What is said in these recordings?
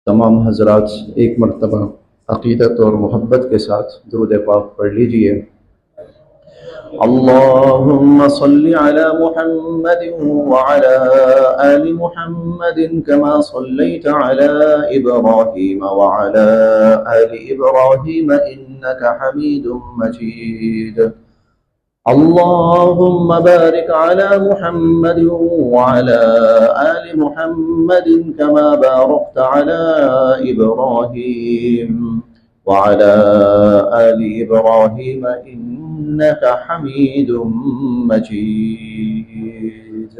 تمام حضرات ایک مرتبہ عقیدت اور محبت کے ساتھ درود پاک پڑھ لیجئے۔ اللهم صل على محمد وعلى آل محمد كما صليت على إبراهيم وعلى آل إبراهيم إنك حميد مجيد۔ اللهم بارك على محمد وعلى آل محمد كما باركت على إبراهيم وعلى آل إبراهيم إنك حميد مجيد۔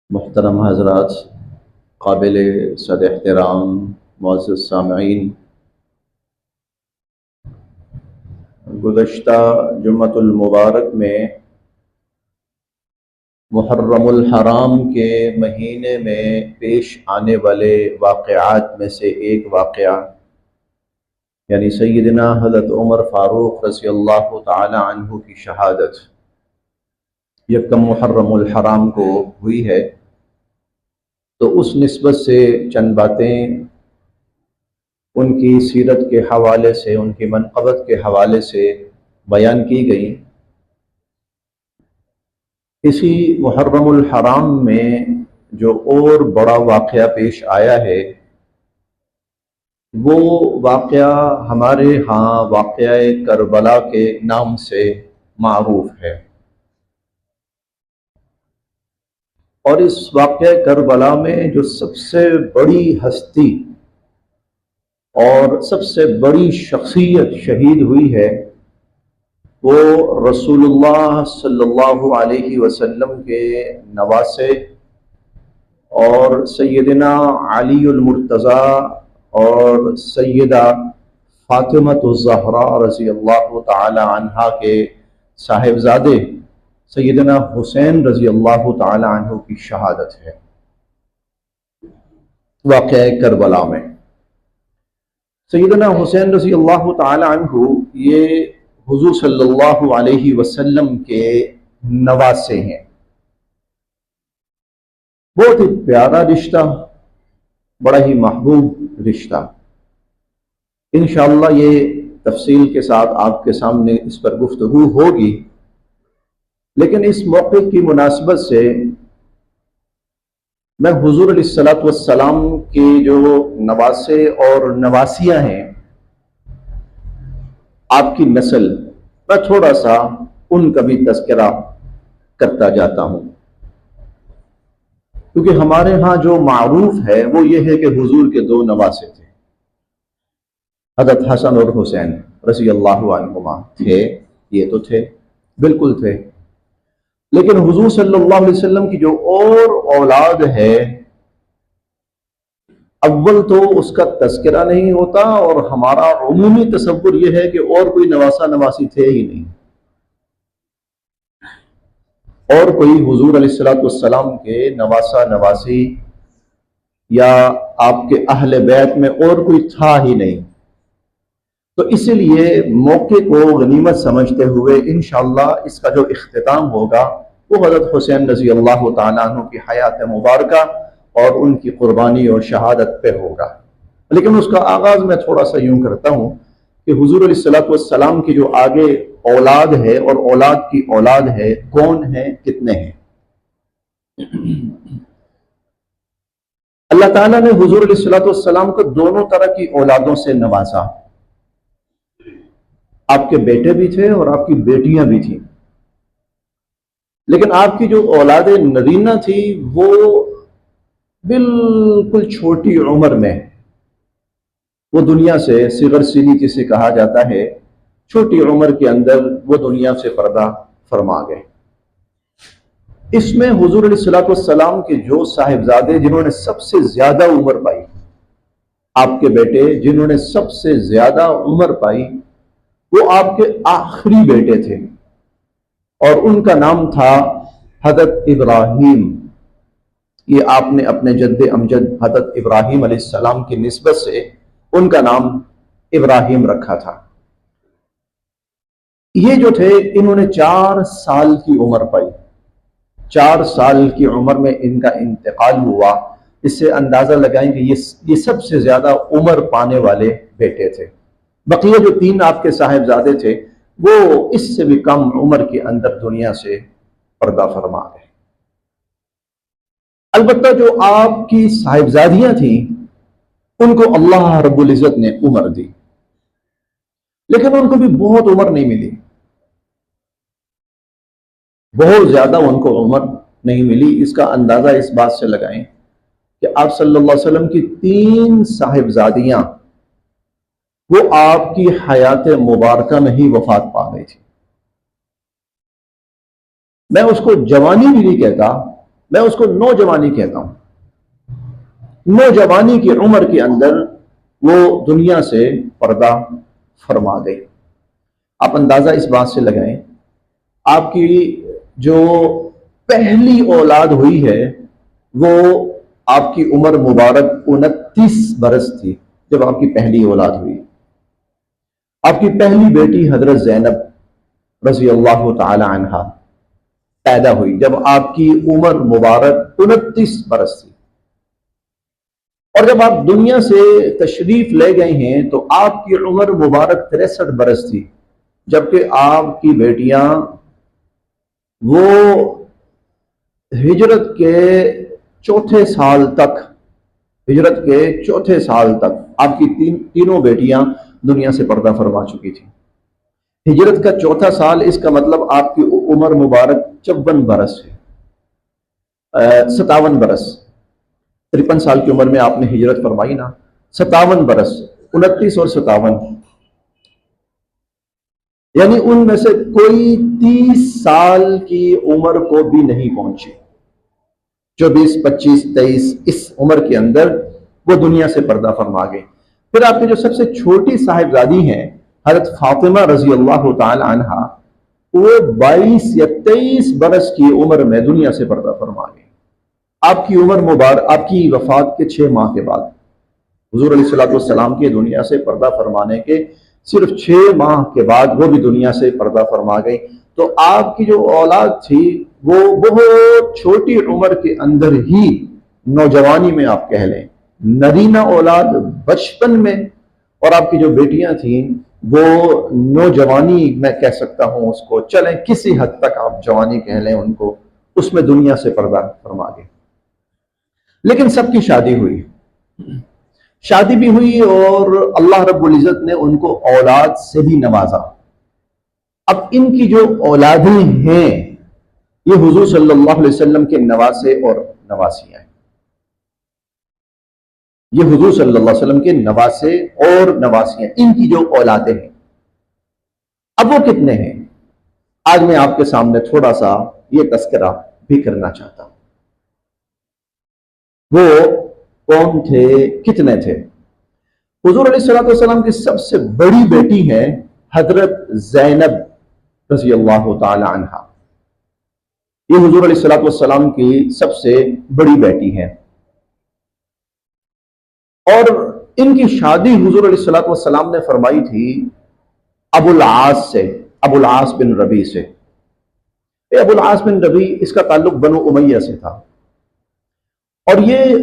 محترم حضرات، قابل صد احترام معزز سامعین، گزشتہ جمعۃ المبارک میں محرم الحرام کے مہینے میں پیش آنے والے واقعات میں سے ایک واقعہ یعنی سیدنا حضرت عمر فاروق رضی اللہ تعالی عنہ کی شہادت یکم محرم الحرام کو ہوئی ہے، تو اس نسبت سے چند باتیں ان کی سیرت کے حوالے سے، ان کی منقبت کے حوالے سے بیان کی گئی۔ اسی محرم الحرام میں جو اور بڑا واقعہ پیش آیا ہے، وہ واقعہ ہمارے ہاں واقعہ کربلا کے نام سے معروف ہے، اور اس واقعہ کربلا میں جو سب سے بڑی ہستی اور سب سے بڑی شخصیت شہید ہوئی ہے، وہ رسول اللہ صلی اللہ علیہ وسلم کے نواسے اور سیدنا علی المرتضیٰ اور سیدہ فاطمۃ الزہراء رضی اللہ تعالی عنہا کے صاحبزادے سیدنا حسین رضی اللہ تعالی عنہ کی شہادت ہے واقعہ کربلا میں۔ سیدنا حسین رضی اللہ تعالی عنہ یہ حضور صلی اللہ علیہ وسلم کے نواسے ہیں۔ بہت ہی پیارا رشتہ، بڑا ہی محبوب رشتہ۔ انشاءاللہ یہ تفصیل کے ساتھ آپ کے سامنے اس پر گفتگو ہوگی، لیکن اس موقع کی مناسبت سے میں حضور علیہ الصلوۃ والسلام کے جو نواسے اور نواسیاں ہیں، آپ کی نسل، میں تھوڑا سا ان کا بھی تذکرہ کرتا جاتا ہوں، کیونکہ ہمارے ہاں جو معروف ہے وہ یہ ہے کہ حضور کے دو نواسے تھے، حضرت حسن اور حسین رضی اللہ عنہما تھے، یہ تو تھے، بالکل تھے، لیکن حضور صلی اللہ علیہ وسلم کی جو اور اولاد ہے، اول تو اس کا تذکرہ نہیں ہوتا، اور ہمارا عمومی تصور یہ ہے کہ اور کوئی نواسا نواسی تھے ہی نہیں، اور کوئی حضور علیہ الصلوۃ والسلام کے نواسا نواسی یا آپ کے اہل بیت میں اور کوئی تھا ہی نہیں۔ تو اسی لیے موقع کو غنیمت سمجھتے ہوئے انشاءاللہ اس کا جو اختتام ہوگا وہ حضرت حسین رضی اللہ تعالیٰ عنہ کی حیات مبارکہ اور ان کی قربانی اور شہادت پہ ہوگا۔ لیکن اس کا آغاز میں تھوڑا سا یوں کرتا ہوں کہ حضور علیہ الصلوۃ والسلام کی جو آگے اولاد ہے اور اولاد کی اولاد ہے، کون ہیں، کتنے ہیں۔ اللہ تعالیٰ نے حضور علیہ الصلوۃ والسلام کو دونوں طرح کی اولادوں سے نوازا، آپ کے بیٹے بھی تھے اور آپ کی بیٹیاں بھی تھیں، لیکن آپ کی جو اولاد نرینہ تھی وہ بالکل چھوٹی عمر میں وہ دنیا سے صغر سنی جسے کہا جاتا ہے، چھوٹی عمر کے اندر وہ دنیا سے پردہ فرما گئے۔ اس میں حضور علیہ الصلوۃ والسلام کے جو صاحبزادے جنہوں نے سب سے زیادہ عمر پائی، آپ کے بیٹے جنہوں نے سب سے زیادہ عمر پائی، وہ آپ کے آخری بیٹے تھے، اور ان کا نام تھا حضرت ابراہیم۔ یہ آپ نے اپنے جد امجد حضرت ابراہیم علیہ السلام کی نسبت سے ان کا نام ابراہیم رکھا تھا۔ یہ جو تھے انہوں نے 4 سال کی عمر پائی، 4 سال کی عمر میں ان کا انتقال ہوا. اس سے اندازہ لگائیں کہ یہ سب سے زیادہ عمر پانے والے بیٹے تھے. بقیہ جو 3 آپ کے صاحبزادے تھے وہ اس سے بھی کم عمر کے اندر دنیا سے پردہ فرما گئے. البتہ جو آپ کی صاحبزادیاں تھیں ان کو اللہ رب العزت نے عمر دی، لیکن ان کو بھی بہت عمر نہیں ملی، بہت زیادہ ان کو عمر نہیں ملی. اس کا اندازہ اس بات سے لگائیں کہ آپ صلی اللہ علیہ وسلم کی 3 صاحبزادیاں وہ آپ کی حیات مبارکہ میں ہی وفات پا گئی تھی. میں اس کو جوانی بھی نہیں کہتا، میں اس کو نوجوانی کہتا ہوں. نوجوانی کی عمر کے اندر وہ دنیا سے پردہ فرما گئی. آپ اندازہ اس بات سے لگائیں، آپ کی جو پہلی اولاد ہوئی ہے وہ آپ کی عمر مبارک 29 برس تھی جب آپ کی پہلی اولاد ہوئی. آپ کی پہلی بیٹی حضرت زینب رضی اللہ تعالی عنہا پیدا ہوئی جب آپ کی عمر مبارک 29 برس تھی. اور جب آپ دنیا سے تشریف لے گئے ہیں تو آپ کی عمر مبارک 63 برس تھی، جبکہ آپ کی بیٹیاں وہ ہجرت کے چوتھے سال تک آپ کی تینوں بیٹیاں دنیا سے پردہ فرما چکی تھیں. ہجرت کا چوتھا سال، اس کا مطلب آپ کی عمر مبارک 54 برس ہے، 57 برس. 53 سال کی عمر میں آپ نے ہجرت فرمائی نا، 57 برس، 29 اور 57، یعنی ان میں سے کوئی 30 سال کی عمر کو بھی نہیں پہنچی. 24، 25، 23 اس عمر کے اندر وہ دنیا سے پردہ فرما گئے. پھر آپ کی جو سب سے چھوٹی صاحبزادی ہیں حضرت فاطمہ رضی اللہ تعالی عنہا، وہ 22 یا 23 برس کی عمر میں دنیا سے پردہ فرما گئے. آپ کی عمر مبارک، آپ کی وفات کے 6 ماہ کے بعد، حضور علیہ الصلوۃ والسلام کی دنیا سے پردہ فرمانے کے صرف 6 ماہ کے بعد وہ بھی دنیا سے پردہ فرما گئی. تو آپ کی جو اولاد تھی وہ بہت چھوٹی عمر کے اندر ہی، نوجوانی میں آپ کہہ لیں، نرینہ اولاد بچپن میں، اور آپ کی جو بیٹیاں تھیں وہ نوجوانی میں کہہ سکتا ہوں اس کو، چلیں کسی حد تک آپ جوانی کہہ لیں ان کو، اس میں دنیا سے پردہ فرما گئے. لیکن سب کی شادی ہوئی، شادی بھی ہوئی، اور اللہ رب العزت نے ان کو اولاد سے بھی نوازا. اب ان کی جو اولادیں ہیں یہ حضور صلی اللہ علیہ وسلم کے نواسے اور نواسیاں ہیں. یہ حضور صلی اللہ علیہ وسلم کے نواسے اور نواسیاں، ان کی جو اولادیں ہیں. اب وہ کتنے ہیں؟ آج میں آپ کے سامنے تھوڑا سا یہ تذکرہ بھی کرنا چاہتا ہوں. وہ کون تھے، کتنے تھے؟ حضور علیہ الصلوۃ والسلام کی سب سے بڑی بیٹی ہے حضرت زینب رضی اللہ تعالی عنہا. یہ حضور علیہ الصلوۃ والسلام کی سب سے بڑی بیٹی ہے، اور ان کی شادی حضور علیہ الصلوۃ والسلام نے فرمائی تھی ابو العاص سے، ابو العاص بن ربیع سے. ابو العاص بن ربیع، اس کا تعلق بنو امیہ سے تھا، اور یہ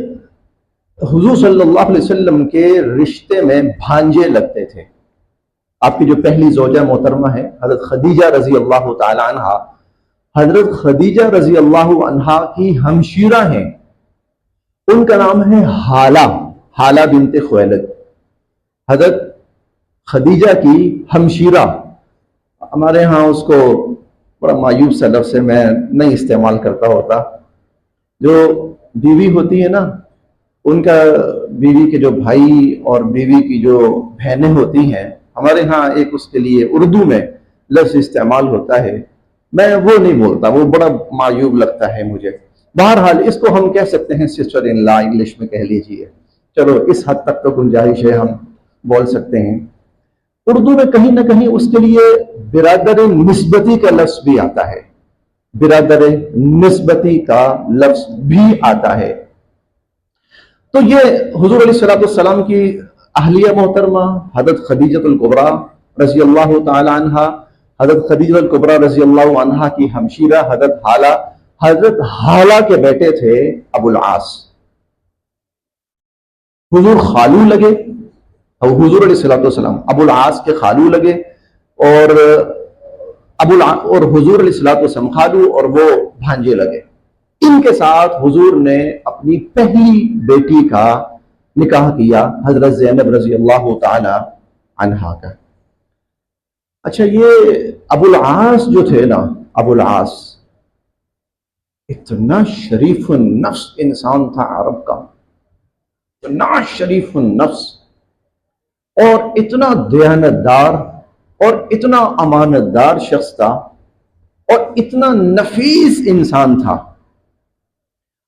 حضور صلی اللہ علیہ وسلم کے رشتے میں بھانجے لگتے تھے. آپ کی جو پہلی زوجہ محترمہ ہے حضرت خدیجہ رضی اللہ تعالی عنہا، حضرت خدیجہ رضی اللہ عنہا کی ہمشیرہ ہیں، ان کا نام ہے حالہ بنت خویلد. حضرت خدیجہ کی ہمشیرہ، ہمارے ہاں اس کو بڑا مایوب سا لفظ ہے، میں نہیں استعمال کرتا ہوتا. جو بیوی ہوتی ہے نا، ان کا بیوی کے جو بھائی اور بیوی کی جو بہنیں ہوتی ہیں، ہمارے ہاں ایک اس کے لیے اردو میں لفظ استعمال ہوتا ہے، میں وہ نہیں بولتا، وہ بڑا معیوب لگتا ہے مجھے. بہرحال اس کو ہم کہہ سکتے ہیں سسٹر ان لا، انگلش میں کہہ لیجئے، چلو اس حد تک تو گنجائش ہے، ہم بول سکتے ہیں. اردو میں کہیں نہ کہیں اس کے لیے برادر نسبتی کا لفظ بھی آتا ہے، برادر نسبتی کا لفظ بھی آتا ہے. تو یہ حضور علیہ الصلوۃ والسلام کی اہلیہ محترمہ حضرت خدیجہ الکبریٰ رضی اللہ تعالی عنہا، حضرت خدیجہ الکبریٰ رضی اللہ عنہا کی ہمشیرہ حضرت حالہ حضرت حالہ کے بیٹے تھے ابو العاص. حضور خالو لگے، اور حضور علیہ الصلوۃ والسلام ابو العاص کے خالو لگے، اور اور حضور علیہ الصلوۃ والسلام خالو اور وہ بھانجے لگے. ان کے ساتھ حضور نے اپنی پہلی بیٹی کا نکاح کیا، حضرت زینب رضی اللہ تعالی عنہا کا. اچھا، یہ ابو العاص جو تھے نا، ابو العاص اتنا شریف النفس انسان تھا عرب کا، اتنا شریف النفس اور اتنا دیانتدار اور اتنا امانت دار شخص تھا اور اتنا نفیس انسان تھا.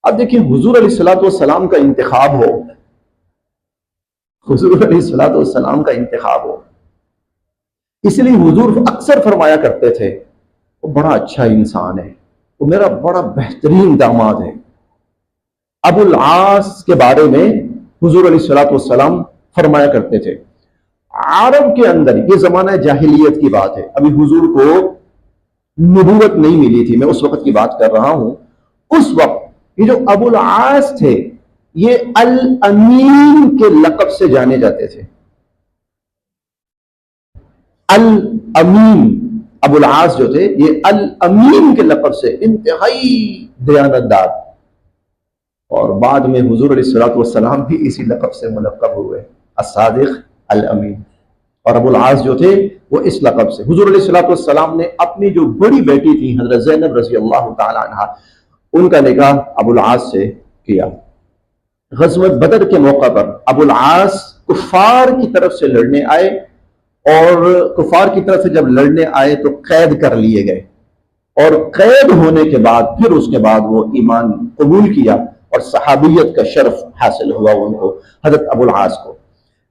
اب دیکھیں، حضور علیہ الصلوۃ والسلام کا انتخاب ہو، حضور علیہ الصلوۃ والسلام کا انتخاب ہو، اس لیے حضور اکثر فرمایا کرتے تھے وہ بڑا اچھا انسان ہے، وہ میرا بڑا بہترین داماد ہے. ابو العاص کے بارے میں حضور علیہ الصلوۃ والسلام فرمایا کرتے تھے. عرب کے اندر یہ زمانہ جاہلیت کی بات ہے، ابھی حضور کو نبوت نہیں ملی تھی، میں اس وقت کی بات کر رہا ہوں. اس وقت یہ جو ابو العاص تھے یہ الامین کے لقب سے جانے جاتے تھے. الامین، ابو العاص جو تھے یہ الامین کے لقب سے انتہائی دیانتدار، اور بعد میں حضور علیہ الصلوۃ والسلام بھی اسی لقب سے ملقب ہوئے، الصادق الامین. اور ابو العاص جو تھے وہ اس لقب سے. حضور علیہ الصلوۃ والسلام نے اپنی جو بڑی بیٹی تھی حضرت زینب رضی اللہ تعالی عنہا، ان کا نکاح ابو العاص سے کیا. غزوہ بدر کے موقع پر ابو العاص کفار کی طرف سے لڑنے آئے، اور کفار کی طرف سے جب لڑنے آئے تو قید کر لیے گئے، اور قید ہونے کے بعد پھر اس کے بعد وہ ایمان قبول کیا اور صحابیت کا شرف حاصل ہوا ان کو، حضرت ابو العاص کو.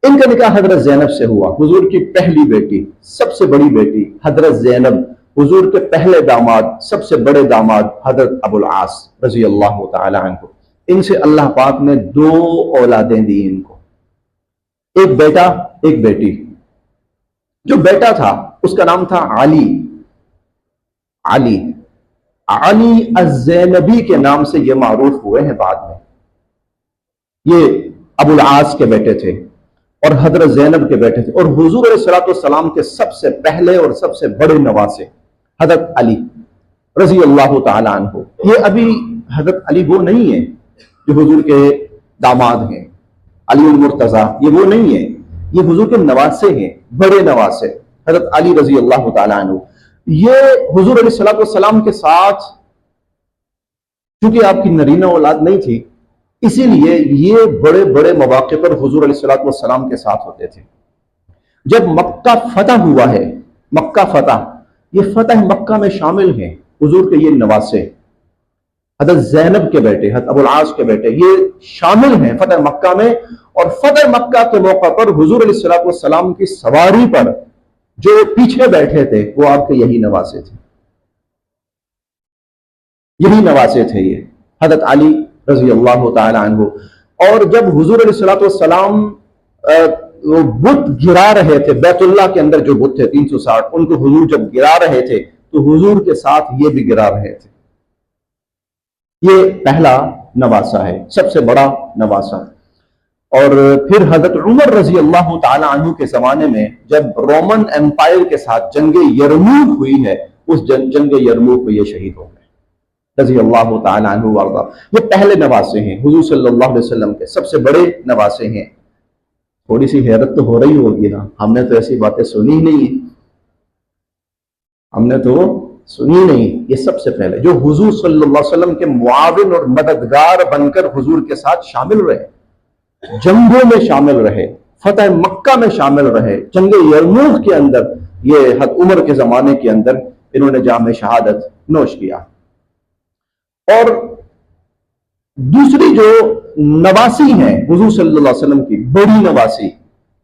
ان کا نکاح حضرت زینب سے ہوا، حضور کی پہلی بیٹی، سب سے بڑی بیٹی حضرت زینب، حضور کے پہلے داماد، سب سے بڑے داماد حضرت ابو العاص رضی اللہ تعالی عنہ. ان سے اللہ پاک نے 2 اولادیں دی ان کو، ایک بیٹا ایک بیٹی. جو بیٹا تھا اس کا نام تھا علی. علی الزینبی کے نام سے یہ معروف ہوئے ہیں بعد میں. یہ ابو العاص کے بیٹے تھے اور حضرت زینب کے بیٹے تھے، اور حضور علیہ الصلوۃ والسلام کے سب سے پہلے اور سب سے بڑے نواسے حضرت علی رضی اللہ تعالی عنہ. یہ ابھی حضرت علی وہ نہیں ہے جو حضور کے داماد ہیں، علی المرتضیٰ یہ وہ نہیں ہے، یہ حضور کے نواسے ہیں، بڑے نواسے حضرت علی رضی اللہ تعالی عنہ. یہ حضور علیہ الصلوۃ والسلام کے ساتھ، چونکہ آپ کی نرینہ اولاد نہیں تھی، اسی لیے یہ بڑے بڑے مواقع پر حضور علیہ الصلوۃ والسلام کے ساتھ ہوتے تھے. جب مکہ فتح ہوا ہے، مکہ فتح، یہ فتح مکہ میں شامل ہیں حضور کے یہ نواسے، حضرت زینب کے بیٹے، حضرت ابو العاص کے بیٹے، یہ شامل ہیں فتح مکہ میں. اور فتح مکہ کے موقع پر حضور علیہ الصلوۃ والسلام کی سواری پر جو پیچھے بیٹھے تھے وہ آپ کے یہی نواسے تھے، یہی نواسے تھے یہ حضرت علی رضی اللہ تعالی عنہ. اور جب حضور علیہ الصلوۃ والسلام وہ بت گرا رہے تھے، بیت اللہ کے اندر جو بت تھے 360، ان کو حضور جب گرا رہے تھے تو حضور کے ساتھ یہ بھی گرا رہے تھے. یہ پہلا نواسا ہے، سب سے بڑا نواسا. اور پھر حضرت عمر رضی اللہ تعالی عنہ کے زمانے میں جب رومن امپائر کے ساتھ جنگ یرموک ہوئی ہے، اس جنگ یرموک میں یہ شہید ہو گئے رضی اللہ تعالی عنہ وارضا. یہ پہلے نواسے ہیں حضور صلی اللہ علیہ وسلم کے، سب سے بڑے نواسے ہیں. تھوڑی سی حیرت تو ہو رہی ہوگی نا، ہم نے تو ایسی باتیں سنی نہیں ہیں، ہم نے تو سنی نہیں. یہ سب سے پہلے جو حضور صلی اللہ علیہ وسلم کے معاون اور مددگار بن کر حضور کے ساتھ شامل رہے، جنگوں میں شامل رہے، فتح مکہ میں شامل رہے، جنگ یرموک کے اندر، یہ حضرت عمر کے زمانے کے اندر انہوں نے جام شہادت نوش کیا. اور دوسری جو نواسی ہیں حضور صلی اللہ علیہ وسلم کی بڑی نواسی،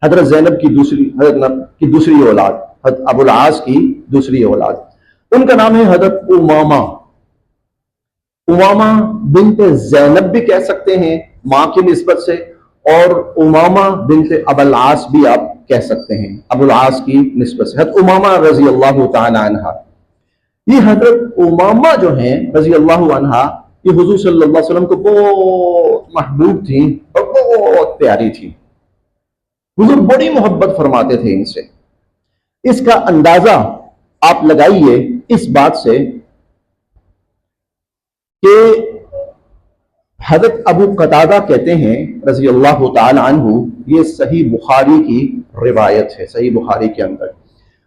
حضرت زینب کی دوسری اولاد، حضرت ابو العاص کی دوسری اولاد، ان کا نام ہے حضرت امامہ. امامہ بنت زینب بھی کہہ سکتے ہیں ماں کی نسبت سے، اور امامہ بنت ابو العاص بھی آپ کہہ سکتے ہیں ابو العاص کی نسبت سے. حضرت امامہ رضی اللہ تعالی عنہ یہ حضرت امامہ جو ہیں رضی اللہ عنہا، یہ حضور صلی اللہ علیہ وسلم کو بہت محبوب تھی اور بہت پیاری تھی. حضور بڑی محبت فرماتے تھے ان سے. اس کا اندازہ آپ لگائیے اس بات سے کہ حضرت ابو قتادہ کہتے ہیں رضی اللہ تعالی عنہ، یہ صحیح بخاری کی روایت ہے، صحیح بخاری کے اندر،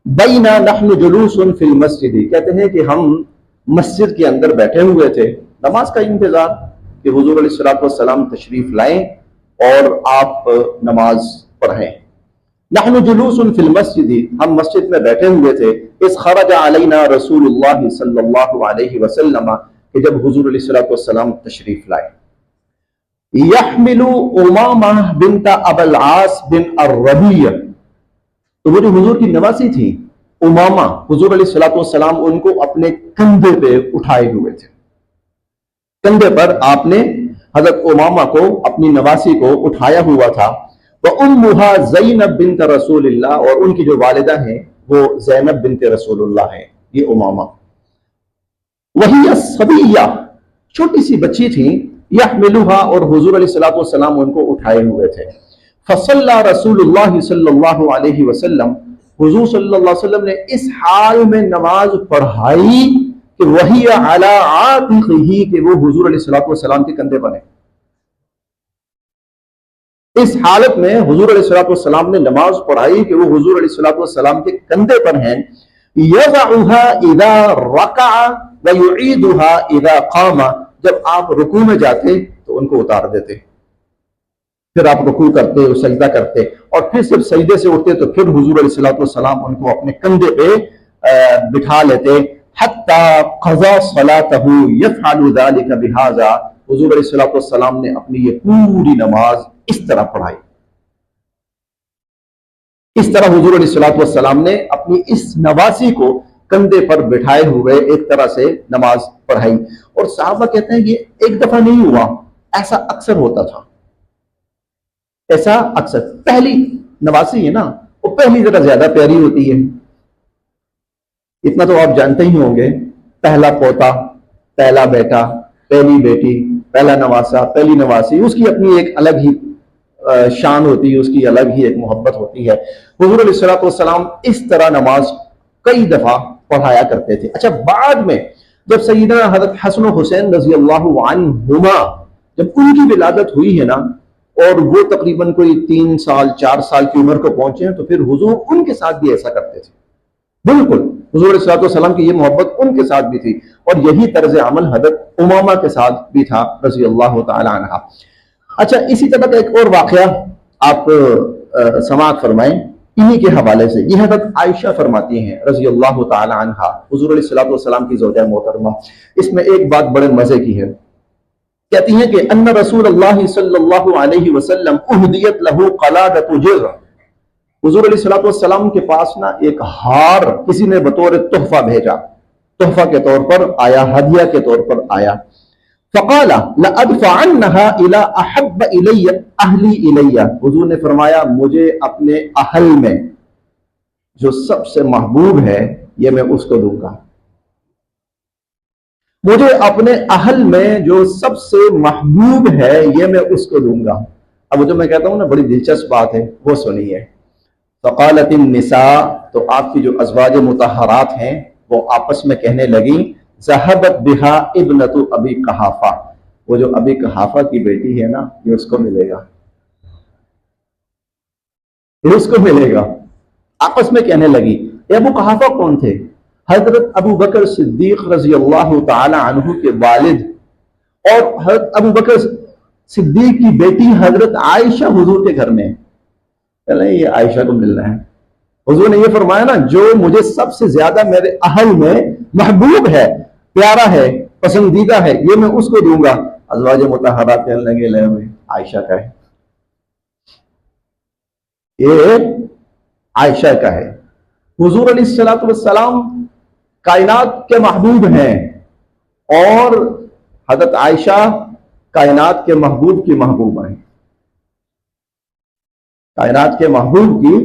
بینا نحن جلوس فی المسجد، کہتے ہیں کہ ہم مسجد کے اندر بیٹھے ہوئے تھے، نماز کا انتظار کہ حضور علیہ الصلوۃ والسلام تشریف لائیں اور آپ نماز پڑھیں. نحن جلوس فی المسجد، ہم مسجد میں بیٹھے ہوئے تھے، اس خرج علینا رسول اللہ صلی اللہ علیہ وسلم، کہ جب حضور علیہ الصلوۃ والسلام تشریف لائے. یحمل امامہ بنت ابی العاص بن الربیع، تو وہ جو حضور کی نواسی تھی امامہ، حضور علیہ الصلوۃ والسلام ان کو اپنے کندھے پہ اٹھائے ہوئے تھے. کندھے پر آپ نے حضرت امامہ کو، اپنی نواسی کو اٹھایا ہوا تھا. وَأُمُّهَا زینب بنت رسول اللہ، اور ان کی جو والدہ ہیں وہ زینب بنت رسول اللہ ہیں، یہ امامہ. وہی الصبیہ، چھوٹی سی بچی تھی، یحملها، اور حضور علیہ الصلوۃ والسلام ان کو اٹھائے ہوئے تھے. فصلی رسول اللہ صلی اللہ علیہ وسلم، حضور صلی اللہ علیہ وسلم نے اس حال میں نماز پڑھائی کہ وہی علی عاتقہ، کہ وہ حضور علیہ الصلوۃ والسلام کے کندھے پر ہیں. اس حالت میں حضور علیہ الصلوۃ والسلام نے نماز پڑھائی کہ وہ حضور علیہ الصلوۃ والسلام کے کندھے پر ہیں. یضعها اذا رکع ویعیدها اذا قام، جب آپ رکوع میں جاتے تو ان کو اتار دیتے، پھر آپ رکوع کرتے، سجدہ کرتے، اور پھر جب سجدے سے اٹھتے تو پھر حضور علیہ الصلوۃ والسلام ان کو اپنے کندھے پہ بٹھا لیتے. حتی قضا صلاتہ یفعل ذلک بہذا، حضور علیہ الصلوۃ والسلام نے اپنی یہ پوری نماز اس طرح پڑھائی. اس طرح حضور علیہ الصلوۃ والسلام نے اپنی اس نواسی کو کندھے پر بٹھائے ہوئے ایک طرح سے نماز پڑھائی. اور صحابہ کہتے ہیں یہ ایک دفعہ نہیں ہوا، ایسا اکثر ہوتا تھا، ایسا اکثر. پہلی نواسی ہے نا، وہ پہلی ذرا زیادہ پیاری ہوتی ہے، اتنا تو آپ جانتے ہی ہوں گے. پہلا پوتا، پہلا بیٹا، پہلی بیٹی، پہلا نواسا، پہلی نواسی، اس کی اپنی ایک الگ ہی شان ہوتی ہے، اس کی الگ ہی ایک محبت ہوتی ہے. حضور علیہ الصلوۃ والسلام اس طرح نماز کئی دفعہ پڑھایا کرتے تھے. اچھا، بعد میں جب سیدنا حضرت حسن و حسین رضی اللہ عنہما، جب ان کی ولادت ہوئی ہے نا، اور وہ تقریباً کوئی 3 سال 4 سال کی عمر کو پہنچے ہیں، تو پھر حضور ان کے ساتھ بھی ایسا کرتے تھے. بالکل حضور علیہ الصلوۃ والسلام کی یہ محبت ان کے ساتھ بھی تھی، اور یہی طرز عمل حضرت امامہ کے ساتھ بھی تھا رضی اللہ تعالی عنہ. اچھا، اسی طرح کا ایک اور واقعہ آپ سماعت فرمائیں انہی کے حوالے سے. یہ حضرت عائشہ فرماتی ہیں رضی اللہ تعالی عنہا، حضور علیہ الصلوۃ والسلام کی زوجہ محترمہ. اس میں ایک بات بڑے مزے کی ہے. کہتی ہیں کہ ان رسول اللہ صلی اللہ علیہ وسلم اہدیت لہ قلادۃ جزع، حضور علیہ الصلوۃ والسلام کے پاس نا ایک ہار کسی نے بطور تحفہ بھیجا، تحفہ کے طور پر آیا، ہدیہ کے طور پر آیا. فقال لأدفعنها الى احب الی اہلی الی، حضور نے فرمایا مجھے اپنے اہل میں جو سب سے محبوب ہے یہ میں اس کو دوں گا، مجھے اپنے اہل میں جو سب سے محبوب ہے یہ میں اس کو دوں گا. اب جو میں کہتا ہوں نا بڑی دلچسپ بات ہے، وہ سنیے. فقالت النساء، تو آپ کی جو ازواج مطہرات ہیں وہ آپس میں کہنے لگیں، ذهبت بها ابنۃ ابی قحافہ، وہ جو ابی قحافہ کی بیٹی ہے نا یہ اس کو ملے گا، یہ اس کو ملے گا. آپس میں کہنے لگی. ابو قحافہ کون تھے؟ حضرت ابو بکر صدیق رضی اللہ تعالی عنہ کے والد، اور حضرت ابو بکر صدیق کی بیٹی حضرت عائشہ حضور کے گھر میں. چلیں یہ عائشہ کو ملنا ہے. حضور نے یہ فرمایا نا جو مجھے سب سے زیادہ میرے اہل میں محبوب ہے، پیارا ہے، پسندیدہ ہے، یہ میں اس کو دوں گا. ازواج مطہرات کہنے لگے لے ہوئے عائشہ کا ہے، یہ عائشہ کا ہے. حضور علیہ الصلوۃ والسلام کائنات کے محبوب ہیں، اور حضرت عائشہ کائنات کے محبوب کی محبوبہ ہیں، کائنات کے محبوب کی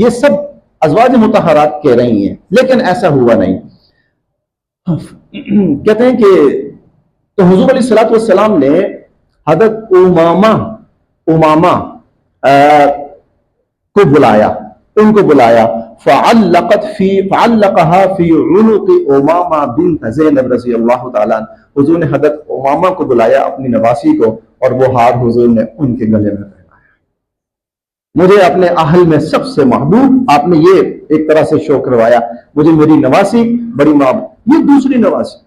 یہ سب ازواج مطہرات کہہ رہی ہیں. لیکن ایسا ہوا نہیں. کہتے ہیں کہ تو حضور علیہ الصلوۃ والسلام نے حضرت امامہ کو بلایا، ان کو بلایا، فعلقها فی عنق امامہ بنت زینب رضی اللہ تعالیٰ عنہ، حضور نے حضرت امامہ کو بلایا اپنی نواسی کو، اور وہ ہار حضور نے ان کے گلے میں پہنایا۔ مجھے اپنے اہل میں سب سے محبوب، آپ نے یہ ایک طرح سے شو کروایا، مجھے میری نواسی بڑی محبوب۔ یہ دوسری نواسی،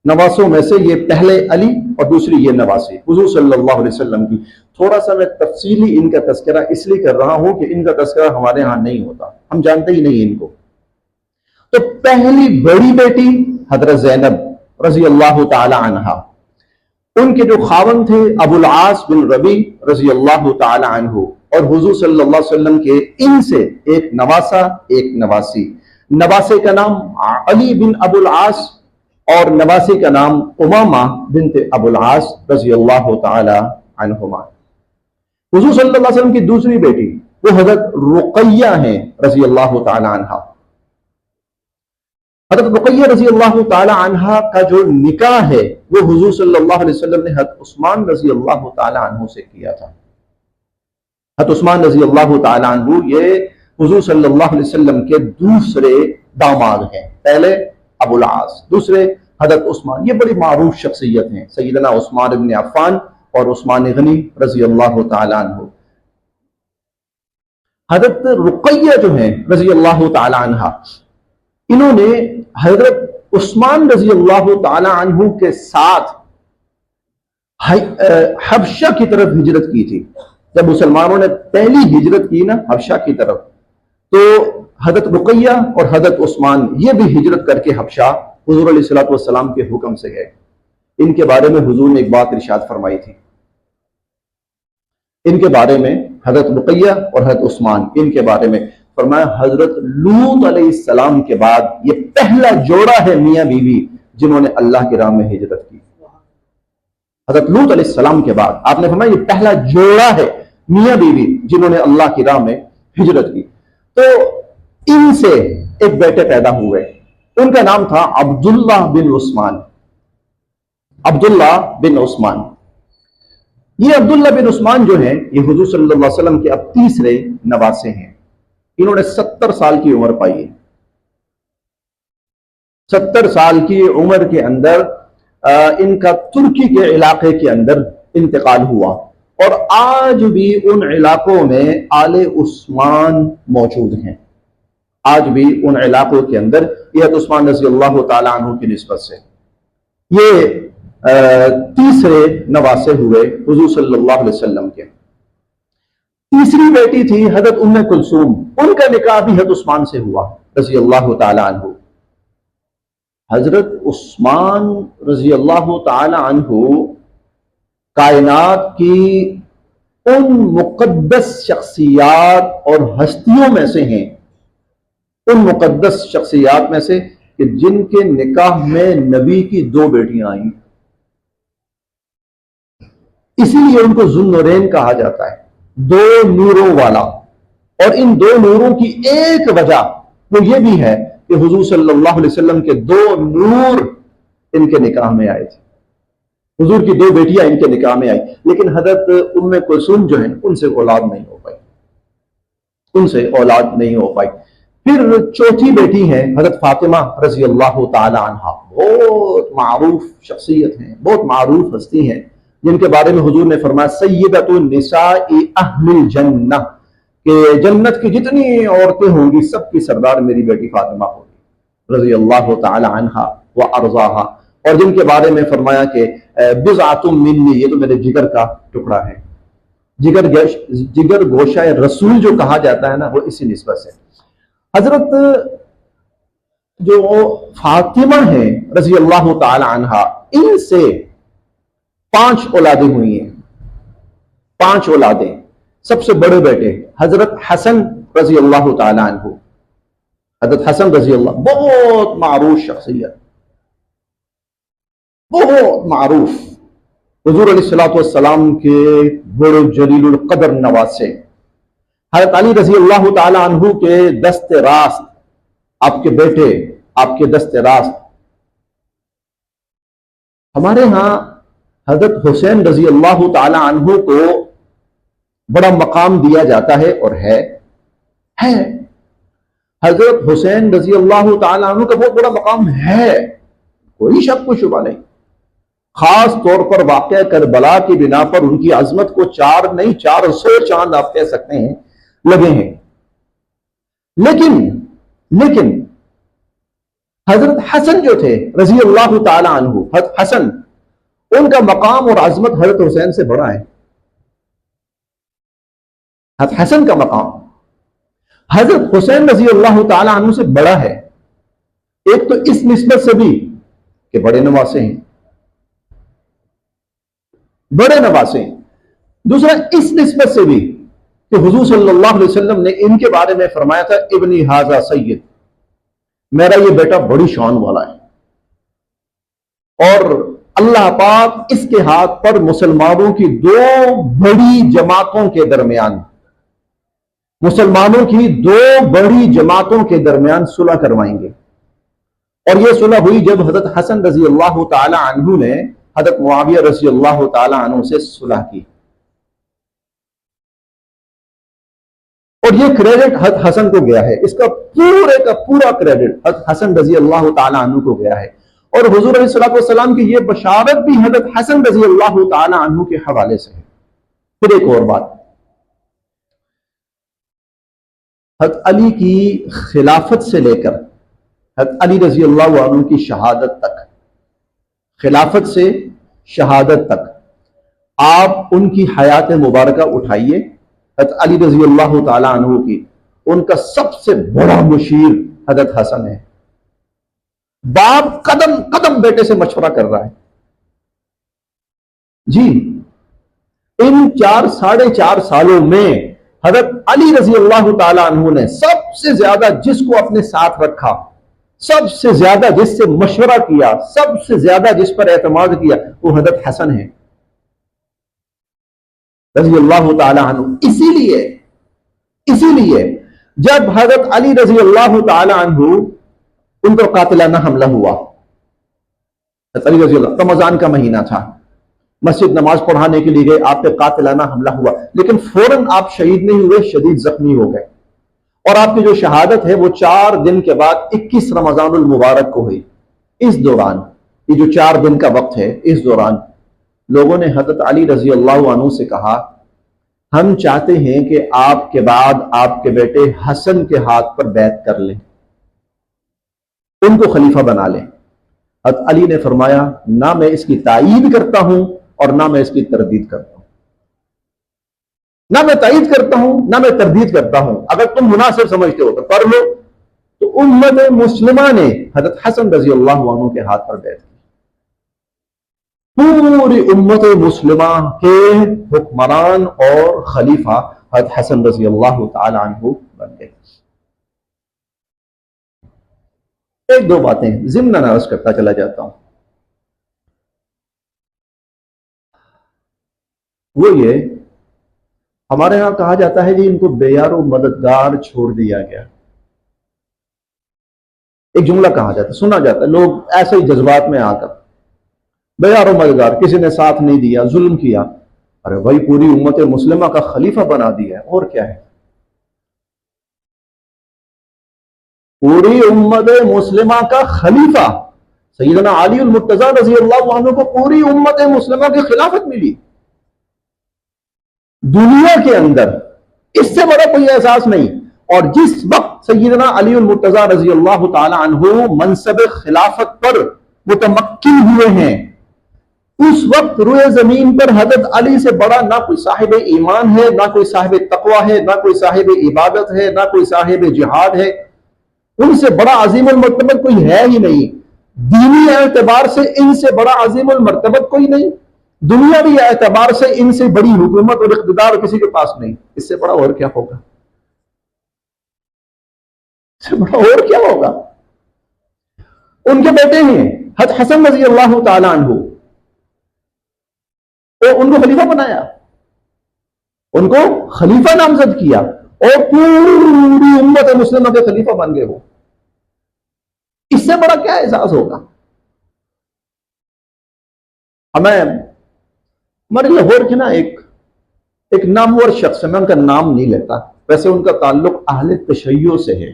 نواسوں میں سے یہ پہلے علی اور دوسری یہ نواسی حضور صلی اللہ علیہ وسلم کی۔ تھوڑا سا میں تفصیلی ان کا تذکرہ اس لیے کر رہا ہوں کہ ان کا تذکرہ ہمارے ہاں نہیں ہوتا، ہم جانتے ہی نہیں ان کو۔ تو پہلی بڑی بیٹی حضرت زینب رضی اللہ تعالی عنہا، ان کے جو خاوند تھے ابو العاص بن ربیع رضی اللہ تعالی عنہ، اور حضور صلی اللہ علیہ وسلم کے ان سے ایک نواسا ایک نواسی، نواسے کا نام علی بن ابو العاص اور نواسی کا نام امامہ بنت ابو العاص رضی اللہ تعالی عنہما۔ حضور صلی اللہ علیہ وسلم کی دوسری بیٹی وہ حضرت رقیہ ہیں رضی اللہ تعالی عنہا۔ حضرت رقیہ رضی اللہ تعالی عنہا کا جو نکاح ہے وہ حضور صلی اللہ علیہ وسلم نے حضرت عثمان رضی اللہ تعالی عنہ سے کیا تھا۔ حضرت عثمان رضی اللہ تعالی عنہ یہ حضور صلی اللہ علیہ وسلم کے دوسرے داماد ہیں، پہلے ابو العاص، دوسرے حضرت عثمان۔ یہ بڑی معروف شخصیت ہیں، سیدنا عثمان بن عفان اور عثمان غنی رضی اللہ تعالی عنہ۔ حضرت رقیہ جو ہیں رضی اللہ تعالی عنہ، انہوں نے حضرت عثمان رضی اللہ تعالی عنہ کے ساتھ حبشہ کی طرف ہجرت کی تھی۔ جب مسلمانوں نے پہلی ہجرت کی نا حبشہ کی طرف، تو حضرت رقیہ اور حضرت عثمان یہ بھی ہجرت کر کے حبشہ حضور علیہ الصلوۃ والسلام کے حکم سے گئے۔ ان کے بارے میں حضور نے ایک بات ارشاد فرمائی تھی، ان کے بارے میں حضرت رقیہ اور حضرت عثمان، ان کے بارے میں فرمایا حضرت لوط علیہ السلام کے بعد یہ پہلا جوڑا ہے میاں بیوی جنہوں نے اللہ کی راہ میں ہجرت کی۔ حضرت لوط علیہ السلام کے بعد آپ نے فرمایا یہ پہلا جوڑا ہے میاں بیوی جنہوں نے اللہ کی راہ میں ہجرت کی۔ تو ان سے ایک بیٹے پیدا ہوئے، ان کا نام تھا عبداللہ بن عثمان۔ عبداللہ بن عثمان، یہ عبداللہ بن عثمان جو ہیں یہ حضور صلی اللہ علیہ وسلم کے اب تیسرے نواسے ہیں۔ انہوں نے 70 سال کی عمر پائی ہے۔ 70 سال کی عمر کے اندر ان کا ترکی کے علاقے کے اندر انتقال ہوا، اور آج بھی ان علاقوں میں آل عثمان موجود ہیں۔ آج بھی ان علاقوں کے اندر یہ عثمان رضی اللہ تعالی عنہ کی نسبت سے یہ تیسرے نواسے ہوئے حضور صلی اللہ علیہ وسلم کے۔ تیسری بیٹی تھی حضرت ام کلثوم، ان کا نکاح بھی حضرت عثمان سے ہوا رضی اللہ تعالی عنہ۔ حضرت عثمان رضی اللہ تعالی عنہ کائنات کی ان مقدس شخصیات اور ہستیوں میں سے ہیں، ان مقدس شخصیات میں سے کہ جن کے نکاح میں نبی کی 2 بیٹیاں آئیں، اسی لیے ان کو ذو النورین کہا جاتا ہے، 2 نوروں والا۔ اور ان 2 نوروں کی ایک وجہ وہ یہ بھی ہے کہ حضور صلی اللہ علیہ وسلم کے 2 نور ان کے نکاح میں آئے تھے، حضور کی 2 بیٹیاں ان کے نکاح میں آئی، لیکن حضرت ام کلثوم جو ہیں ان سے اولاد نہیں ہو پائی، ان سے اولاد نہیں ہو پائی۔ پھر چوتھی بیٹی ہیں حضرت فاطمہ رضی اللہ تعالی عنہا، بہت معروف شخصیت ہیں، بہت معروف ہستی ہیں، جن کے بارے میں حضور نے فرمایا سیدۃ النساء اہل الجنہ، کہ جنت کی جتنی عورتیں ہوں گی سب کی سردار میری بیٹی فاطمہ ہوگی رضی اللہ تعالی عنہا و ارضاہا، اور جن کے بارے میں فرمایا کہ بضعۃ منی، یہ تو میرے جگر کا ٹکڑا ہے، جگر گوشہ رسول جو کہا جاتا ہے نا وہ اسی نسبت سے۔ حضرت جو فاطمہ ہیں رضی اللہ تعالی عنہا، ان سے 5 اولادیں ہوئی ہیں، 5 اولادیں۔ سب سے بڑے بیٹے حضرت حسن رضی اللہ تعالی عنہ، حضرت حسن رضی اللہ، بہت معروف شخصیت، بہت معروف، حضور علیہ الصلوۃ والسلام کے بڑے جلیل القدر نواسے۔ حضرت علی رضی اللہ تعالی عنہ کے دست راست، آپ کے بیٹے، آپ کے دست راست ہمارے ہاں حضرت حسین رضی اللہ تعالی عنہ کو بڑا مقام دیا جاتا ہے، اور ہے حضرت حسین رضی اللہ تعالی عنہ کا بہت بڑا مقام ہے، کوئی شک و شبہ نہیں۔ خاص طور پر واقعہ کربلا کی بنا پر ان کی عظمت کو 400 چاند آپ کہہ سکتے ہیں لگے ہیں۔ لیکن حضرت حسن جو تھے رضی اللہ تعالی عنہ، حضرت حسن، ان کا مقام اور عظمت حضرت حسین سے بڑا ہے۔ حضرت حسن کا مقام حضرت حسین رضی اللہ تعالی عنہ سے بڑا ہے، ایک تو اس نسبت سے بھی کہ بڑے نواسے ہیں، دوسرا اس نسبت سے بھی کہ حضور صلی اللہ علیہ وسلم نے ان کے بارے میں فرمایا تھا ابنی ھذا سید، میرا یہ بیٹا بڑی شان والا ہے، اور اللہ پاک اس کے ہاتھ پر مسلمانوں کی دو بڑی جماعتوں کے درمیان صلح کروائیں گے۔ اور یہ صلح ہوئی جب حضرت حسن رضی اللہ تعالی عنہ نے حضرت معاویہ رضی اللہ تعالی عنہ سے صلح کی، اور یہ کریڈٹ حضرت حسن کو گیا ہے، اس کا پورے کا پورا کریڈٹ حضرت حسن رضی اللہ تعالی عنہ کو گیا ہے، اور حضور علیہ الصلوۃ والسلام کی یہ بشارت بھی حضرت حسن رضی اللہ تعالی عنہ کے حوالے سے ہے۔ پھر ایک اور بات، حضرت علی کی خلافت سے لے کر حضرت علی رضی اللہ عنہ کی شہادت تک، خلافت سے شہادت تک آپ ان کی حیات مبارکہ اٹھائیے، حضرت علی رضی اللہ تعالی عنہ کی، ان کا سب سے بڑا مشیر حضرت حسن ہے۔ باپ قدم قدم بیٹے سے مشورہ کر رہا ہے، جی ان 4.5 سالوں میں حضرت علی رضی اللہ تعالی عنہ نے سب سے زیادہ جس کو اپنے ساتھ رکھا، سب سے زیادہ جس سے مشورہ کیا، سب سے زیادہ جس پر اعتماد کیا، وہ حضرت حسن ہے رضی اللہ تعالی عنہ۔ اسی لیے جب حضرت علی رضی اللہ تعالی عنہ ان پر قاتلانہ حملہ ہوا، حضرت علی رضی اللہ، رمضان کا مہینہ تھا، مسجد نماز پڑھانے کے لیے گئے، آپ پہ قاتلانہ حملہ ہوا، لیکن فوراً آپ شہید نہیں ہوئے، شدید زخمی ہو گئے، اور آپ کی جو شہادت ہے وہ 4 دن کے بعد 21 رمضان المبارک کو ہوئی۔ اس دوران یہ جو 4 دن کا وقت ہے، اس دوران لوگوں نے حضرت علی رضی اللہ عنہ سے کہا ہم چاہتے ہیں کہ آپ کے بعد آپ کے بیٹے حسن کے ہاتھ پر بیعت کر لیں، ان کو خلیفہ بنا لیں۔ حضرت علی نے فرمایا نہ میں اس کی تائید کرتا ہوں اور نہ میں اس کی تردید کرتا ہوں، نہ میں تائید کرتا ہوں نہ میں تردید کرتا ہوں، اگر تم مناسب سمجھتے ہو تو کر لو۔ تو امت مسلمہ نے حضرت حسن رضی اللہ عنہ کے ہاتھ پر بیعت کی، پوری امت مسلمہ کے حکمران اور خلیفہ حضرت حسن رضی اللہ تعالی عنہ بن گئے۔ ایک دو باتیں ضمن عرض کرتا چلا جاتا ہوں، وہ یہ ہمارے ہاں کہا جاتا ہے کہ ان کو بے یار و مددگار چھوڑ دیا گیا، ایک جملہ کہا جاتا ہے، سنا جاتا ہے، لوگ ایسے ہی جذبات میں آ کر بے یار و مددگار، کسی نے ساتھ نہیں دیا، ظلم کیا، ارے بھائی پوری امت مسلمہ کا خلیفہ بنا دیا ہے، اور کیا ہے، پوری امت مسلمہ کا خلیفہ سیدنا علی المرتضیٰ رضی اللہ عنہ کو پوری امت مسلمہ کی خلافت ملی دنیا کے اندر، اس سے بڑا کوئی احساس نہیں۔ اور جس وقت سیدنا علی المرتضیٰ رضی اللہ تعالی عنہ منصب خلافت پر متمکن ہوئے ہیں، اس وقت روئے زمین پر حضرت علی سے بڑا نہ کوئی صاحب ایمان ہے، نہ کوئی صاحب تقوی ہے، نہ کوئی صاحب عبادت ہے، نہ کوئی صاحب جہاد ہے، ان سے بڑا عظیم المرتبت کوئی ہے ہی نہیں، دینی اعتبار سے ان سے بڑا عظیم المرتبت کوئی نہیں، دنیاوی اعتبار سے ان سے بڑی حکومت اور اقتدار کسی کے پاس نہیں، اس سے بڑا اور کیا ہوگا، اس سے بڑا اور کیا ہوگا۔ ان کے بیٹے ہیں حضرت حسن رضی اللہ تعالی عنہ، ان کو خلیفہ بنایا، ان کو خلیفہ نامزد کیا، اور پوری امت مسلمہ کے خلیفہ بن گئے وہ، اس سے بڑا کیا احساس ہوگا۔ ہمیں ہمارے لاہور کے نا ایک نامور شخص ہے، میں ان کا نام نہیں لیتا، ویسے ان کا تعلق اہل تشیع سے ہے،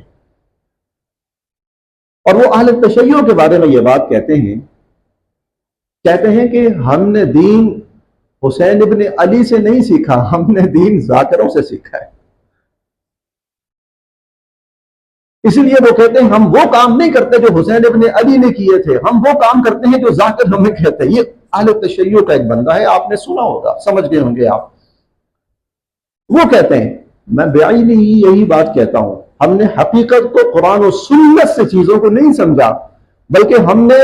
اور وہ اہل تشیع کے بارے میں یہ بات کہتے ہیں کہ ہم نے دین حسین ابن علی سے نہیں سیکھا، ہم نے دین ذاکروں سے سیکھا ہے۔ اسی لیے وہ کہتے ہیں ہم وہ کام نہیں کرتے جو حسین ابن علی نے کیے تھے، ہم وہ کام کرتے ہیں جو ذاکر ہمیں کہتے ہیں۔ یہ اہل تشیع کا ایک بندہ ہے، آپ نے سنا ہوگا، سمجھ گئے ہوں گے آپ۔ وہ کہتے ہیں میں بعینی یہی بات کہتا ہوں، ہم نے حقیقت کو قرآن و سنت سے چیزوں کو نہیں سمجھا، بلکہ ہم نے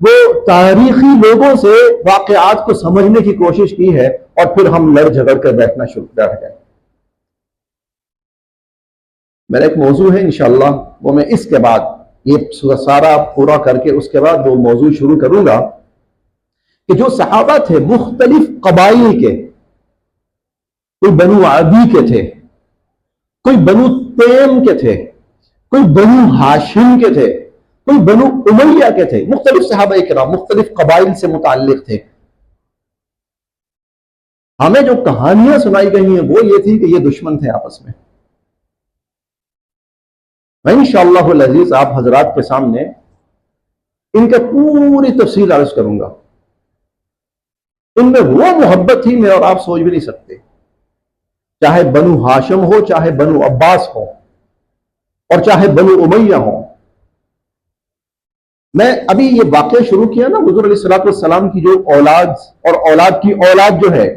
وہ تاریخی لوگوں سے واقعات کو سمجھنے کی کوشش کی ہے، اور پھر ہم لڑ جھگڑ کر بیٹھنا شروع کر گئے۔ میرا ایک موضوع ہے انشاءاللہ، وہ میں اس کے بعد یہ سارا پورا کر کے اس کے بعد وہ موضوع شروع کروں گا کہ جو صحابہ تھے مختلف قبائل کے، کوئی بنو عدی کے تھے، کوئی بنو تیم کے تھے، کوئی بنو ہاشم کے تھے، کوئی بنو امیہ کے تھے، مختلف صحابہ کرام مختلف قبائل سے متعلق تھے۔ ہمیں جو کہانیاں سنائی گئی ہیں وہ یہ تھی کہ یہ دشمن تھے آپس میں۔ میں انشاءاللہ العزیز آپ حضرات کے سامنے ان کے پوری تفصیل عرض کروں گا۔ ان میں وہ محبت تھی میں اور آپ سوچ بھی نہیں سکتے، چاہے بنو ہاشم ہو، چاہے بنو عباس ہو، اور چاہے بنو امیہ ہو۔ میں ابھی یہ واقعہ شروع کیا نا حضور علیہ الصلوۃ والسلام کی جو اولاد اور اولاد کی اولاد جو ہے،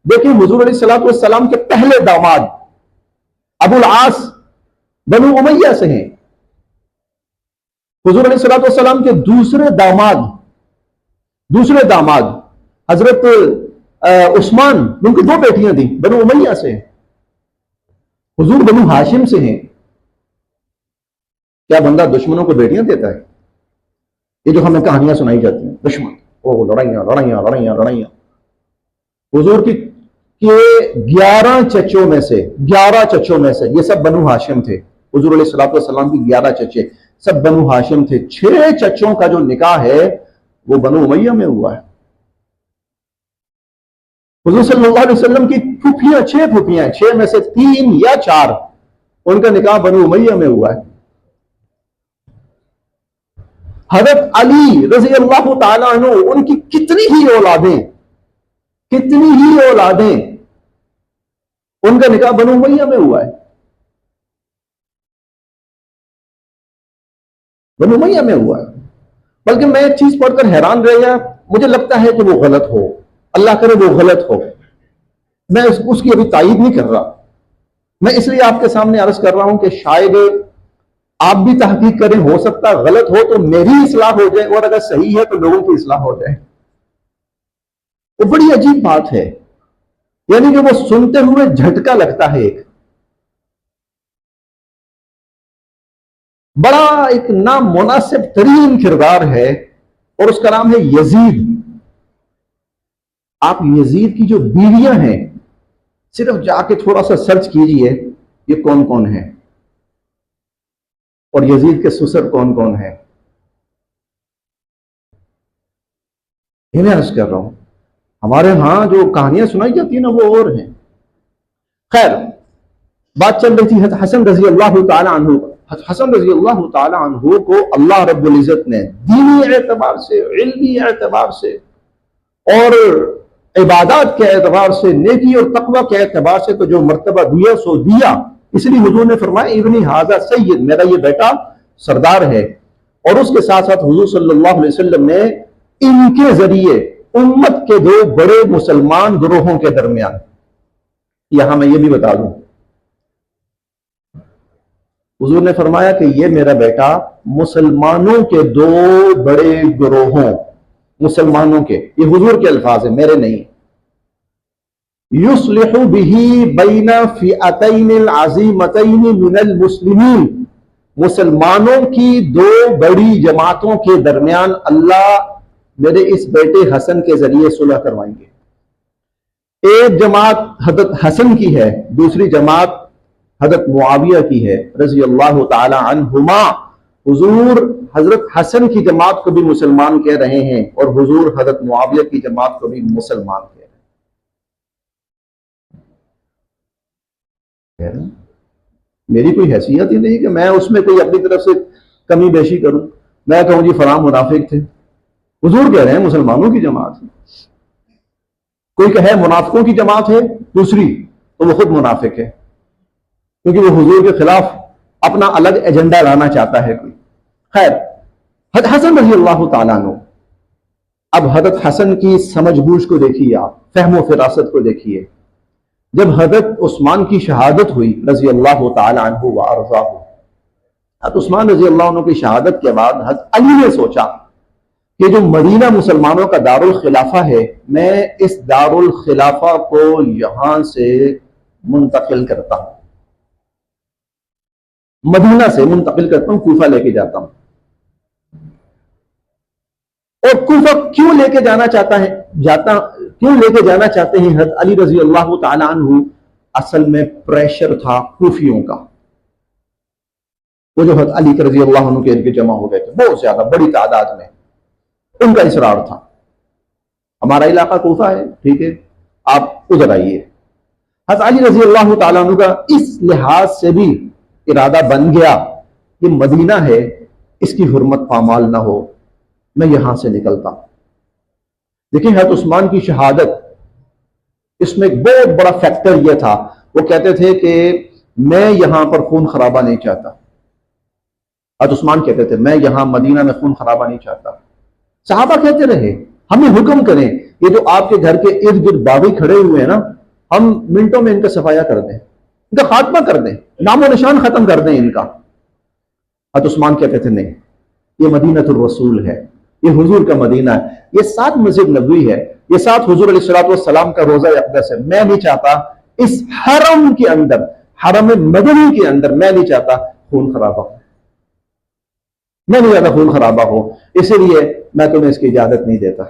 دیکھیں حضور علیہ الصلوۃ والسلام کے پہلے داماد ابو العاص بنو امیہ سے ہیں، حضور علیہ الصلوۃ والسلام کے دوسرے داماد حضرت عثمان، ان کی 2 بیٹیاں تھیں، بنو امیہ سے ہیں، حضور بنو ہاشم سے ہیں۔ کیا بندہ دشمنوں کو بیٹیاں دیتا ہے؟ یہ جو ہمیں کہانیاں سنائی جاتی ہیں، دشمن لڑائیاں لڑائیاں لڑائیاں لڑائیاں۔ حضور کی 11 چچوں میں سے یہ سب بنو ہاشم تھے، حضور علیہ الصلوۃ والسلام کی 11 چچے سب بنو ہاشم تھے۔ 6 چچوں کا جو نکاح ہے وہ بنو امیہ میں ہوا ہے۔ حضور صلی اللہ علیہ وسلم کی 6 پھوپھیاں، 6 میں سے 3 یا 4 ان کا نکاح بنو امیہ میں ہوا ہے۔ حضرت علی رضی اللہ تعالیٰ عنہ، ان کی کتنی ہی اولادیں ان کا نکاح بنو امیہ میں ہوا ہے، بنو امیہ میں ہوا ہے۔ بلکہ میں ایک چیز پڑھ کر حیران رہ گیا، مجھے لگتا ہے کہ وہ غلط ہو، اللہ کرے وہ غلط ہو، میں اس کی ابھی تائید نہیں کر رہا، میں اس لیے آپ کے سامنے عرض کر رہا ہوں کہ شاید آپ بھی تحقیق کریں، ہو سکتا غلط ہو تو میری اصلاح ہو جائے، اور اگر صحیح ہے تو لوگوں کی اصلاح ہو جائے۔ وہ بڑی عجیب بات ہے، یعنی کہ وہ سنتے ہوئے جھٹکا لگتا ہے۔ ایک بڑا ایک نامناسب ترین کردار ہے، اور اس کا نام ہے یزید۔ آپ یزید کی جو بیویاں ہیں صرف جا کے تھوڑا سا سرچ کیجئے یہ کون کون ہیں، اور یزید کے سسر کون کون ہیں۔ یہ میں عرض کر رہا ہوں، ہمارے ہاں جو کہانیاں سنائی جاتی ہیں نا وہ اور ہیں۔ خیر، بات چل رہی تھی حسن رضی اللہ تعالی عنہ۔ حسن رضی اللہ تعالی عنہ کو اللہ رب العزت نے دینی اعتبار سے، علمی اعتبار سے، اور عبادات کے اعتبار سے، نیکی اور تقوی کے اعتبار سے تو جو مرتبہ دیا سو دیا۔ اس لیے حضور نے فرمایا ابنی ھذا سید، میرا یہ بیٹا سردار ہے۔ اور اس کے ساتھ ساتھ حضور صلی اللہ علیہ وسلم نے ان کے ذریعے امت کے 2 بڑے مسلمان گروہوں کے درمیان، یہاں میں یہ بھی بتا دوں، حضور نے فرمایا کہ یہ میرا بیٹا مسلمانوں کے 2 بڑے گروہوں، مسلمانوں کے، یہ حضور کے الفاظ ہیں میرے نہیں، یصلح به بین فئتین العظیمتین من المسلمین، مسلمانوں کی 2 بڑی جماعتوں کے درمیان اللہ میرے اس بیٹے حسن کے ذریعے صلح کروائیں گے۔ ایک جماعت حضرت حسن کی ہے، دوسری جماعت حضرت معاویہ کی ہے رضی اللہ تعالی عنہما۔ حضور حضرت حسن کی جماعت کو بھی مسلمان کہہ رہے ہیں اور حضور حضرت معاویہ کی جماعت کو بھی مسلمان کہہ رہے ہیں۔ میری کوئی حیثیت ہی نہیں کہ میں اس میں کوئی اپنی طرف سے کمی بیشی کروں، میں کہوں جی فلاں منافق تھے۔ حضور کہہ رہے ہیں مسلمانوں کی جماعت ہے۔ کوئی کہے منافقوں کی جماعت ہے دوسری، تو وہ خود منافق ہے، کیونکہ وہ حضور کے خلاف اپنا الگ ایجنڈا لانا چاہتا ہے کوئی۔ خیر، حضرت حسن رضی اللہ تعالیٰ عنہ، اب حضرت حسن کی سمجھ بوجھ کو دیکھیے، آپ فہم و فراست کو دیکھیے۔ جب حضرت عثمان کی شہادت ہوئی رضی اللہ تعالیٰ عنہ وارضاہ، حضرت عثمان رضی اللہ عنہ کی شہادت کے بعد حضرت علی نے سوچا کہ جو مدینہ مسلمانوں کا دارالخلافہ ہے، میں اس دارالخلافہ کو یہاں سے منتقل کرتا ہوں، مدینہ سے منتقل کرتا ہوں، کوفہ لے کے جاتا ہوں۔ اور کوفہ کیوں لے کے جانا چاہتے ہیں حضرت علی رضی اللہ تعالیٰ عنہ؟ اصل میں پریشر تھا کوفیوں کا، وہ جو حضرت علی رضی اللہ عنہ کے ارد جمع ہو گئے تھے بہت زیادہ بڑی تعداد میں، ان کا اصرار تھا ہمارا علاقہ کوفہ ہے، ٹھیک ہے آپ ادھر آئیے۔ حضرت علی رضی اللہ تعالیٰ عنہ کا اس لحاظ سے بھی ارادہ بن گیا کہ مدینہ ہے، اس کی حرمت پامال نہ ہو، میں یہاں سے نکلتا ہوں۔ دیکھیں حضرت عثمان کی شہادت، اس میں ایک بہت بڑا فیکٹر یہ تھا، وہ کہتے تھے کہ میں یہاں پر خون خرابہ نہیں چاہتا۔ حضرت عثمان کہتے تھے میں یہاں مدینہ میں خون خرابہ نہیں چاہتا۔ صحابہ کہتے رہے ہمیں حکم کریں، یہ جو آپ کے گھر کے ارد گرد باغی کھڑے ہوئے ہیں نا، ہم منٹوں میں ان کا صفایا کر دیں، ان کا خاتمہ کر دیں، نام و نشان ختم کر دیں ان کا۔ حضرت عثمان کہتے تھے نہیں، یہ مدینہ الرسول ہے، یہ حضور کا مدینہ ہے، یہ ساتھ مسجد نبوی ہے، یہ ساتھ حضور علیہ الصلوۃ والسلام کا روضہ اقدس ہے، میں نہیں چاہتا اس حرم کے اندر، حرم مدنی کے اندر میں نہیں چاہتا خون خرابہ ہو، میں نہیں چاہتا خون خرابہ ہو، اسی لیے میں تمہیں اس کی اجازت نہیں دیتا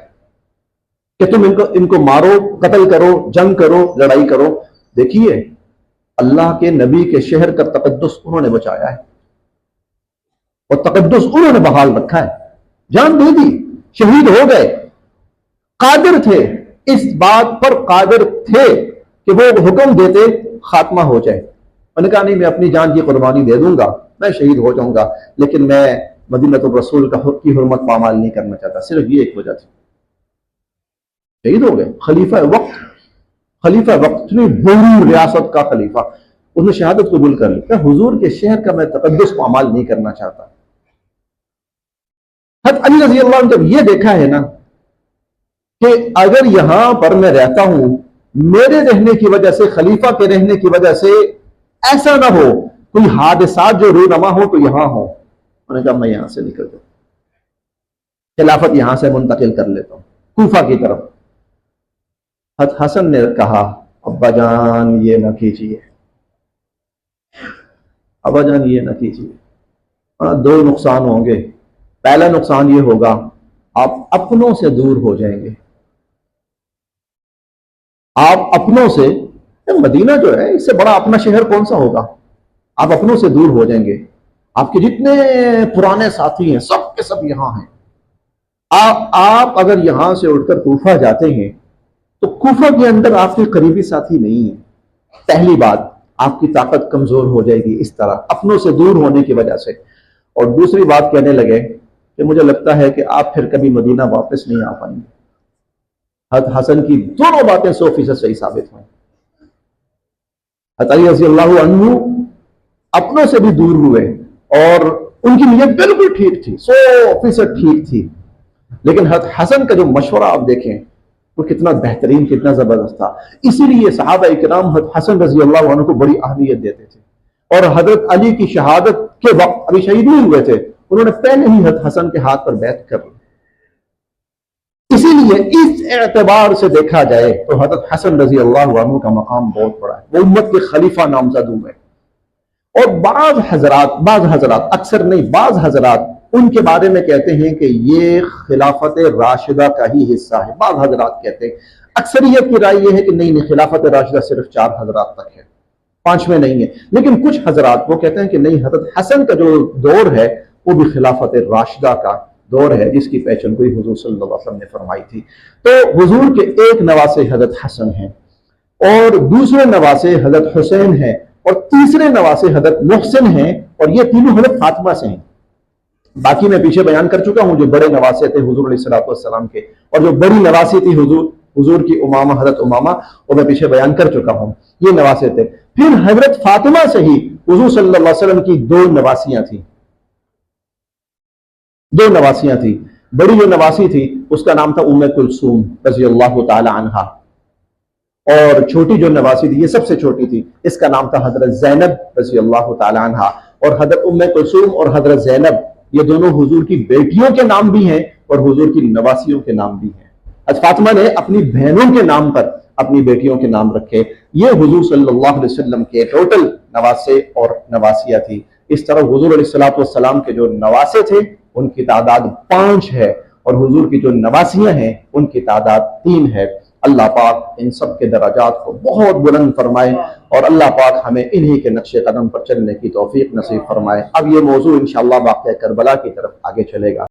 کہ تم ان کو مارو، قتل کرو، جنگ کرو، لڑائی کرو۔ دیکھیے اللہ کے نبی کے شہر کا تقدس انہوں نے بچایا ہے اور تقدس انہوں نے بحال رکھا ہے، جان دے دی، شہید ہو گئے، قادر تھے، اس بات پر قادر تھے کہ وہ حکم دیتے خاتمہ ہو جائے۔ انہوں نے کہا نہیں، میں اپنی جان کی قربانی دے دوں گا، میں شہید ہو جاؤں گا، لیکن میں مدینہ الرسول کی حرمت پامال نہیں کرنا چاہتا۔ صرف یہ ایک وجہ تھی، شہید ہو گئے۔ خلیفہ وقت اتنی بڑی ریاست کا خلیفہ، اس نے شہادت قبول کر لی کہ حضور کے شہر کا میں تقدس پامال نہیں کرنا چاہتا۔ حضرت علی رضی اللہ عنہ جب یہ دیکھا ہے نا کہ اگر یہاں پر میں رہتا ہوں، میرے رہنے کی وجہ سے، خلیفہ کے رہنے کی وجہ سے ایسا نہ ہو کوئی حادثات جو رونما ہو تو یہاں ہو، انہوں نے کہا میں یہاں سے نکل جاؤں، خلافت یہاں سے منتقل کر لیتا ہوں کوفہ کی طرف۔ حضرت حسن نے کہا ابا جان یہ نہ کیجیے، ابا جان یہ نہ کیجیے، دو نقصان ہوں گے۔ پہلا نقصان یہ ہوگا آپ اپنوں سے دور ہو جائیں گے، آپ اپنوں سے، مدینہ جو ہے اس سے بڑا اپنا شہر کون سا ہوگا، آپ اپنوں سے دور ہو جائیں گے، آپ کے جتنے پرانے ساتھی ہیں سب کے سب یہاں ہیں، آپ اگر یہاں سے اٹھ کر کوفہ جاتے ہیں تو کوفہ کے اندر آپ کے قریبی ساتھی نہیں ہیں۔ پہلی بات، آپ کی طاقت کمزور ہو جائے گی اس طرح اپنوں سے دور ہونے کی وجہ سے۔ اور دوسری بات کہنے لگے کہ مجھے لگتا ہے کہ آپ پھر کبھی مدینہ واپس نہیں آ پائیں گے۔ حضرت حسن کی دونوں باتیں 100% صحیح ثابت ہوئیں۔ حضرت علی رضی اللہ عنہ اپنوں سے بھی دور ہوئے اور ان کی نیت بالکل ٹھیک تھی، 100% ٹھیک تھی، لیکن حضرت حسن کا جو مشورہ آپ دیکھیں وہ کتنا بہترین، کتنا زبردست تھا۔ اسی لیے صحابہ کرام حضرت حسن رضی اللہ عنہ کو بڑی اہمیت دیتے تھے، اور حضرت علی کی شہادت کے وقت، ابھی شہید نہیں ہوئے تھے، انہوں نے پہلے ہی حضرت حسن کے ہاتھ پر بیعت کر لی۔ اسی لیے اس اعتبار سے دیکھا جائے تو حضرت حسن رضی اللہ عنہ کا مقام بہت بڑا ہے، وہ امت کے خلیفہ نامزد ہوئے۔ اور بعض حضرات اکثر نہیں، بعض حضرات ان کے بارے میں کہتے ہیں کہ یہ خلافت راشدہ کا ہی حصہ ہے۔ بعض حضرات کہتے ہیں، اکثریت کی رائے یہ ہے کہ نہیں، خلافت راشدہ صرف 4 حضرات تک ہے، 5ویں نہیں ہے۔ لیکن کچھ حضرات وہ کہتے ہیں کہ نہیں، حضرت حسن کا جو دور ہے وہ بھی خلافت راشدہ کا دور ہے جس کی پیشن گوئی حضور صلی اللہ علیہ وسلم نے فرمائی تھی۔ تو حضور کے ایک نواسے حضرت حسن ہیں، اور دوسرے نواسے حضرت حسین ہیں، اور تیسرے نواسے حضرت محسن ہیں، اور یہ تینوں حضرت فاطمہ سے ہیں۔ باقی میں پیچھے بیان کر چکا ہوں جو بڑے نواسے تھے حضور علیہ السلام کے، اور جو بڑی نواسی تھی حضور کی امامہ حضرت امامہ، وہ میں پیچھے بیان کر چکا ہوں، یہ نواسے تھے۔ پھر حضرت فاطمہ سے ہی حضور صلی اللہ علیہ وسلم کی دو نواسیاں تھیں، دو نواسیاں تھیں۔ بڑی جو نواسی تھی اس کا نام تھا ام کلثوم رضی اللہ تعالی عنہا، اور چھوٹی جو نواسی تھی یہ سب سے چھوٹی تھی، اس کا نام تھا حضرت زینب رضی اللہ تعالی عنہا۔ اور حضرت ام کلثوم اور حضرت زینب یہ دونوں حضور کی بیٹیوں کے نام بھی ہیں اور حضور کی نواسیوں کے نام بھی ہیں۔ حضرت فاطمہ نے اپنی بہنوں کے نام پر اپنی بیٹیوں کے نام رکھے۔ یہ حضور صلی اللہ علیہ وسلم کے ٹوٹل نواسے اور نواسیاں تھی۔ اس طرح حضور علیہ السلام کے جو نواسے تھے ان کی تعداد 5 ہے، اور حضور کی جو نواسیاں ہیں ان کی تعداد 3 ہے۔ اللہ پاک ان سب کے درجات کو بہت بلند فرمائے، اور اللہ پاک ہمیں انہی کے نقش قدم پر چلنے کی توفیق نصیب فرمائے۔ اب یہ موضوع انشاءاللہ واقعہ کربلا کی طرف آگے چلے گا۔